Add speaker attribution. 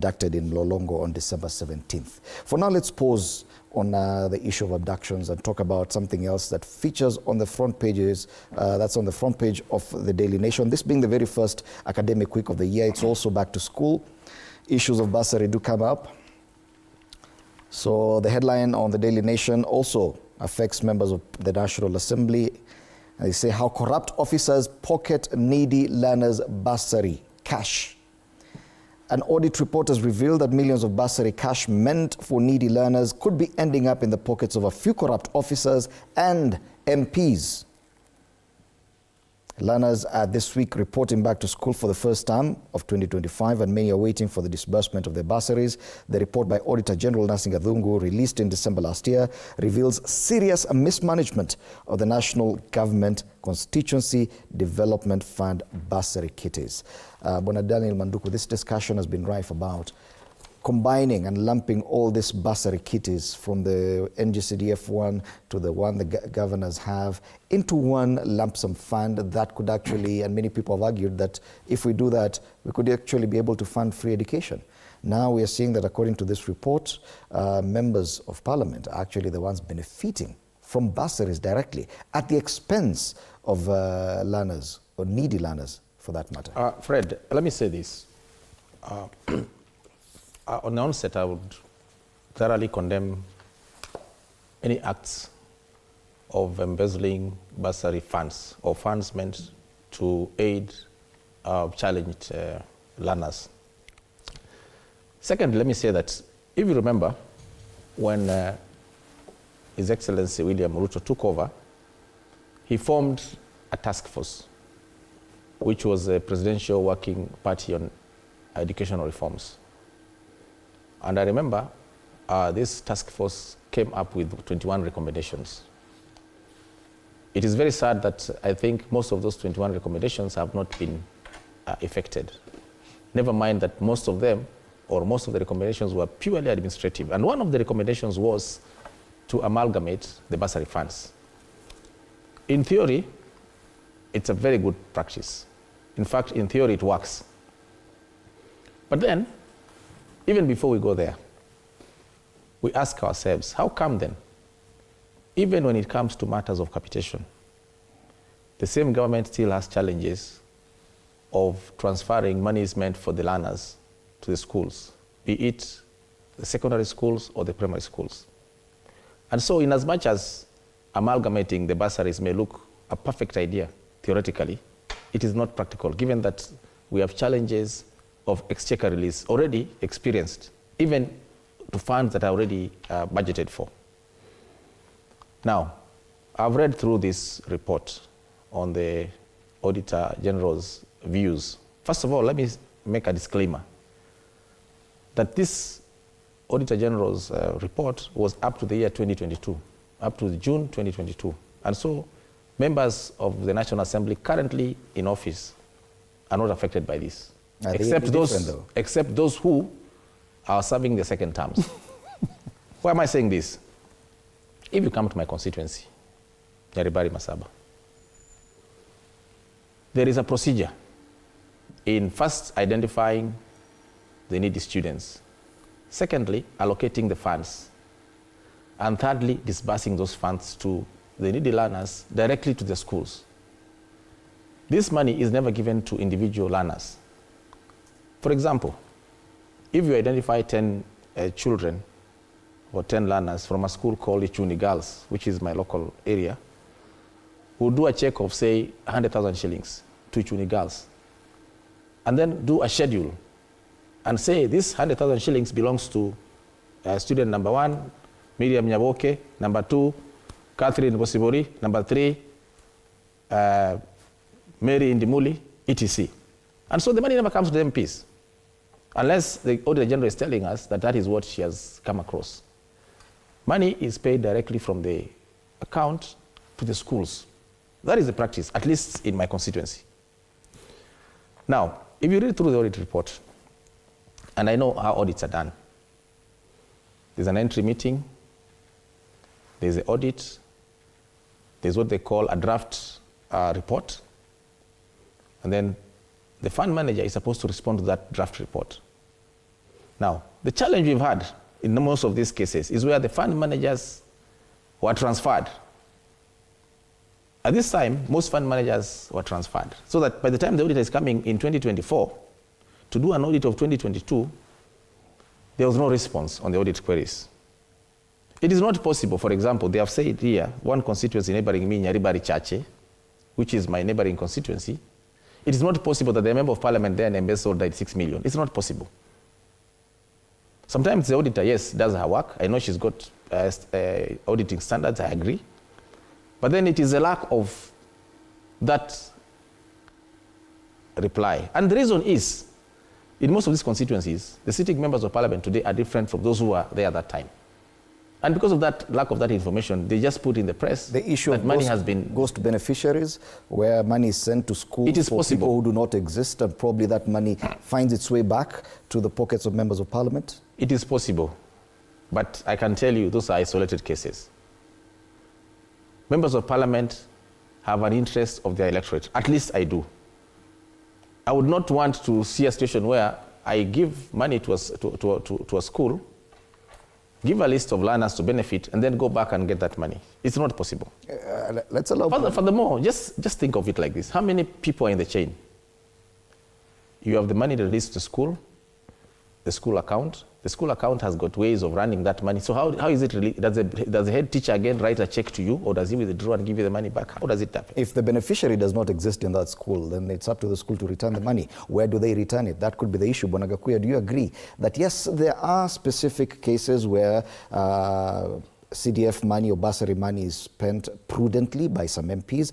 Speaker 1: abducted in Lolongo on December 17th. For now, let's pause on the issue of abductions and talk about something else that features on the front pages, that's on the front page of the Daily Nation. This being the very first academic week of the year, it's also back to school. Issues of bursary do come up. So the headline on the Daily Nation also affects members of the National Assembly. And they say how corrupt officers pocket needy learners' bursary cash. An audit report has revealed that millions of bursary cash meant for needy learners could be ending up in the pockets of a few corrupt officers and MPs. Learners are this week reporting back to school for the first time of 2025, and many are waiting for the disbursement of their bursaries. The report by Auditor General Nancy Gathungu, released in December last year, reveals serious mismanagement of the National Government Constituency Development Fund bursary kitties. Bwana Daniel Manduku, this discussion has been rife about combining and lumping all these bursary kitties from the NGCDF one to the one the governors have into one lump sum fund that could actually, and many people have argued that if we do that, we could actually be able to fund free education. Now we are seeing that according to this report, members of parliament are actually the ones benefiting from bursaries directly at the expense of learners, or needy learners for that matter.
Speaker 2: Fred, let me say this. On the onset, I would thoroughly condemn any acts of embezzling bursary funds or funds meant to aid challenged learners. Second, let me say that if you remember, when His Excellency William Ruto took over, he formed a task force, which was a presidential working party on educational reforms. And I remember this task force came up with 21 recommendations. It is very sad that I think most of those 21 recommendations have not been effected. Never mind that most of them, or most of the recommendations, were purely administrative. And one of the recommendations was to amalgamate the bursary funds. In theory, it's a very good practice. In fact, in theory, it works. But then, even before we go there, we ask ourselves, how come then, even when it comes to matters of capitation, the same government still has challenges of transferring monies meant for the learners to the schools, be it the secondary schools or the primary schools? And so in as much as amalgamating the bursaries may look a perfect idea, theoretically, it is not practical, given that we have challenges of exchequer release already experienced, even to funds that are already budgeted for. Now, I've read through this report on the Auditor General's views. First of all, let me make a disclaimer that this Auditor General's report was up to the year 2022, up to June 2022. And so members of the National Assembly currently in office are not affected by this. Except those who are serving their second terms. Why am I saying this? If you come to my constituency, Nyaribari Masaba, there is a procedure in first identifying the needy students, secondly, allocating the funds, and thirdly, disbursing those funds to the needy learners directly to the schools. This money is never given to individual learners. For example, if you identify 10 children or 10 learners from a school called Ichuni Girls, which is my local area, we'll do a check of, say, 100,000 shillings to Ichuni Girls, and then do a schedule and say this 100,000 shillings belongs to student number 1, Miriam Nyaboke, number 2, Catherine Bosibori, number 3, Mary Indimuli, etc. And so the money never comes to the MPs, unless the Auditor General is telling us that that is what she has come across. Money is paid directly from the account to the schools. That is the practice, at least in my constituency. Now, if you read through the audit report, and I know how audits are done, there's an entry meeting, there's an audit, there's what they call a draft report, and then the fund manager is supposed to respond to that draft report. Now, the challenge we've had in most of these cases is where the fund managers were transferred. At this time, most fund managers were transferred. So that by the time the auditor is coming in 2024 to do an audit of 2022, there was no response on the audit queries. It is not possible, for example, they have said here, one constituency neighboring me, Nyaribari Chache, which is my neighboring constituency, it is not possible that the member of parliament there embezzled 6 million. It's not possible. Sometimes the auditor, yes, does her work. I know she's got auditing standards, I agree. But then it is a lack of that reply. And the reason is, in most of these constituencies, the sitting members of parliament today are different from those who were there at that time. And because of that lack of that information, they just put in the press
Speaker 1: the issue
Speaker 2: that money has been...
Speaker 1: goes to beneficiaries, where money is sent to schools
Speaker 2: it is
Speaker 1: for
Speaker 2: possible.
Speaker 1: People who do not exist, and probably that money finds its way back to the pockets of members of parliament?
Speaker 2: It is possible. But I can tell you, those are isolated cases. Members of parliament have an interest of their electorate. At least I do. I would not want to see a situation where I give money to a school, give a list of learners to benefit, and then go back and get that money. It's not possible.
Speaker 1: Let's allow...
Speaker 2: Furthermore, just think of it like this. How many people are in the chain? You have the money released to school, the school account. The school account has got ways of running that money. So how is it really? Does the head teacher again write a check to you, or does he withdraw and give you the money back? How does it happen?
Speaker 1: If the beneficiary does not exist in that school, then it's up to the school to return the money. Where do they return it? That could be the issue. Bwana Gakuya, do you agree that yes, there are specific cases where CDF money or bursary money is spent prudently by some MPs?